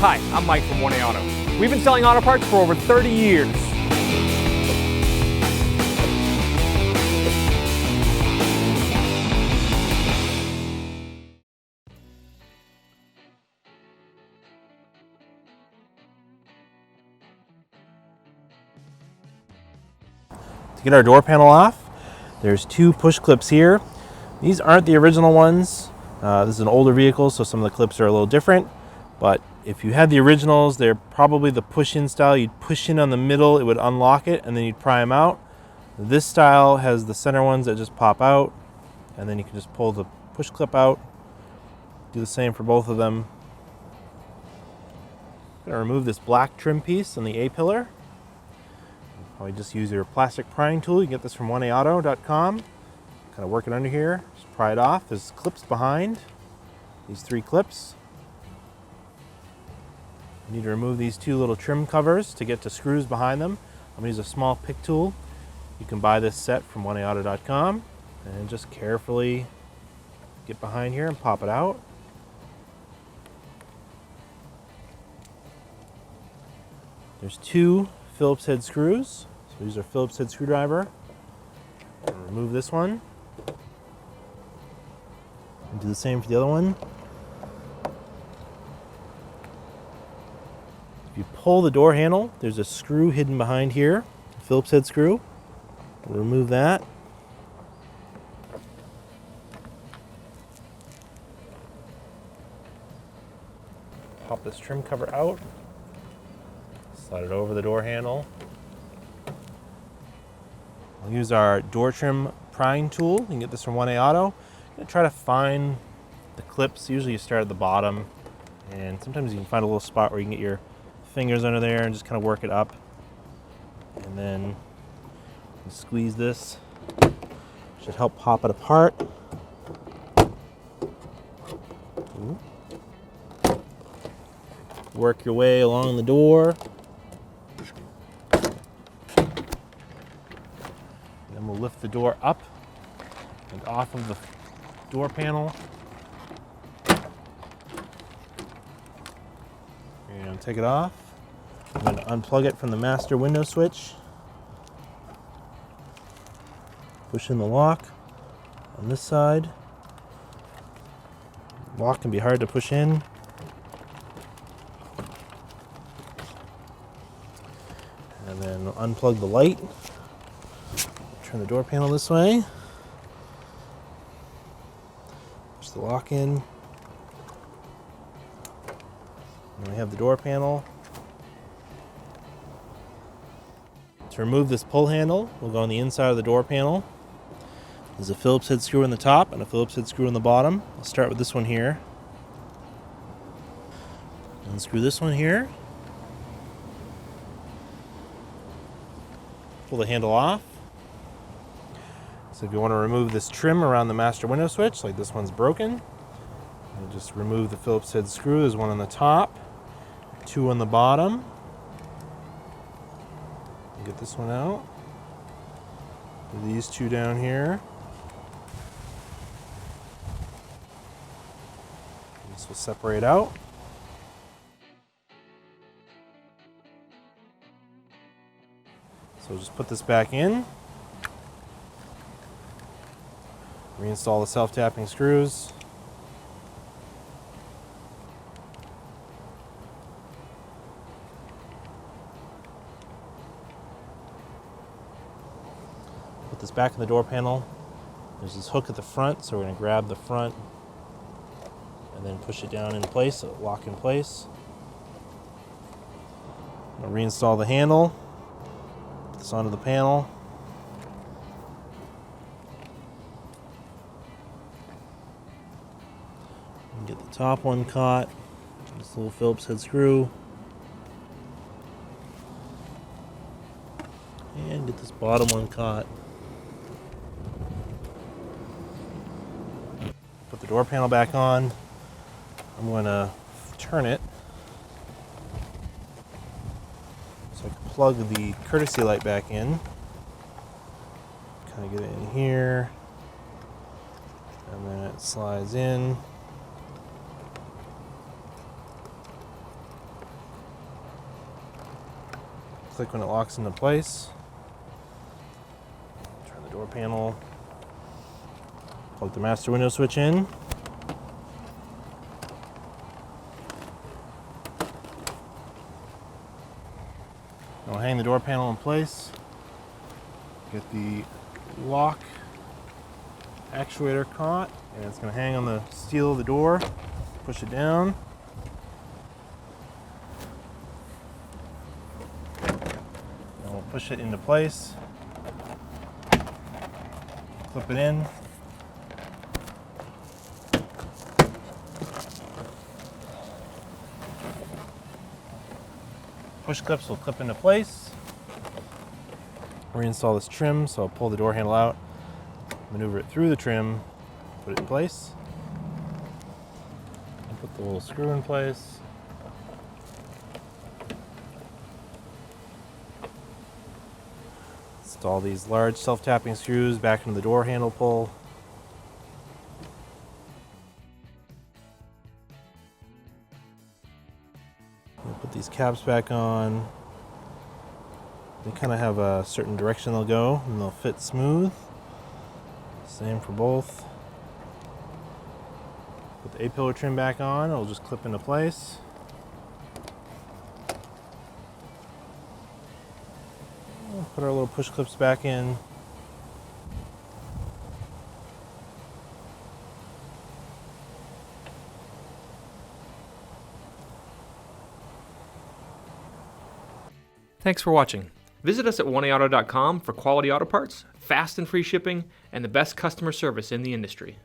Hi, I'm Mike from 1A Auto. We've been selling auto parts for over 30 years. To get our door panel off, there's two push clips here. These aren't the original ones. This is an older vehicle, so some of the clips are a little different. But if you had the originals, they're probably the push-in style. You'd push in on the middle, it would unlock it, and then you'd pry them out. This style has the center ones that just pop out, and then you can just pull the push clip out. Do the same for both of them. I'm going to remove this black trim piece on the A-pillar. Probably just use your plastic prying tool. You can get this from 1aauto.com. Kind of work it under here. Just pry it off. There's clips behind. These three clips. You need to remove these two little trim covers to get to screws behind them. I'm going to use a small pick tool. You can buy this set from 1aauto.com and just carefully get behind here and pop it out. There's two Phillips head screws. So use our Phillips head screwdriver. Remove this one. And do the same for the other one. If you pull the door handle, there's a screw hidden behind here, a Phillips head screw. We'll remove that. Pop this trim cover out. Slide it over the door handle. We'll use our door trim prying tool. You can get this from 1A Auto. I'm going to try to find the clips. Usually you start at the bottom, and sometimes you can find a little spot where you can get your fingers under there and just kind of work it up. And then you squeeze this. Should help pop it apart. Ooh. Work your way along the door. Then we'll lift the door up and off of the door panel. And take it off. I'm going to unplug it from the master window switch. Push in the lock on this side. Lock can be hard to push in. And then unplug the light. Turn the door panel this way. Push the lock in. And we have the door panel. To remove this pull handle, we'll go on the inside of the door panel. There's a Phillips head screw in the top and a Phillips head screw in the bottom. I'll start with this one here. Unscrew this one here. Pull the handle off. So if you want to remove this trim around the master window switch, like this one's broken, you just remove the Phillips head screw. There's one on the top, two on the bottom. Get this one out. These two down here. This will separate out. So just put this back in. Reinstall the self-tapping screws. Put this back in the door panel. There's this hook at the front, so we're going to grab the front and then push it down in place, so it'll lock in place. I'm going to reinstall the handle. Put this onto the panel. And get the top one caught. This little Phillips head screw. And get this bottom one caught. Put the door panel back on. I'm going to turn it so I can plug the courtesy light back in. Kind of get it in here, and then it slides in. click when it locks into place. Turn the door panel. Plug the master window switch in. I'll hang the door panel in place. Get the lock actuator caught, and it's going to hang on the steel of the door. Push it down. And we'll push it into place. Clip it in. Push clips will clip into place. Reinstall this trim, so I'll pull the door handle out, maneuver it through the trim, put it in place. And put the little screw in place. Install these large self-tapping screws back into the door handle pull. We'll put these caps back on. They kind of have a certain direction they'll go, and they'll fit smooth. Same for both. Put the A-pillar trim back on, it'll just clip into place. We'll put our little push clips back in. Thanks for watching. Visit us at oneauto.com for quality auto parts, fast and free shipping, and the best customer service in the industry.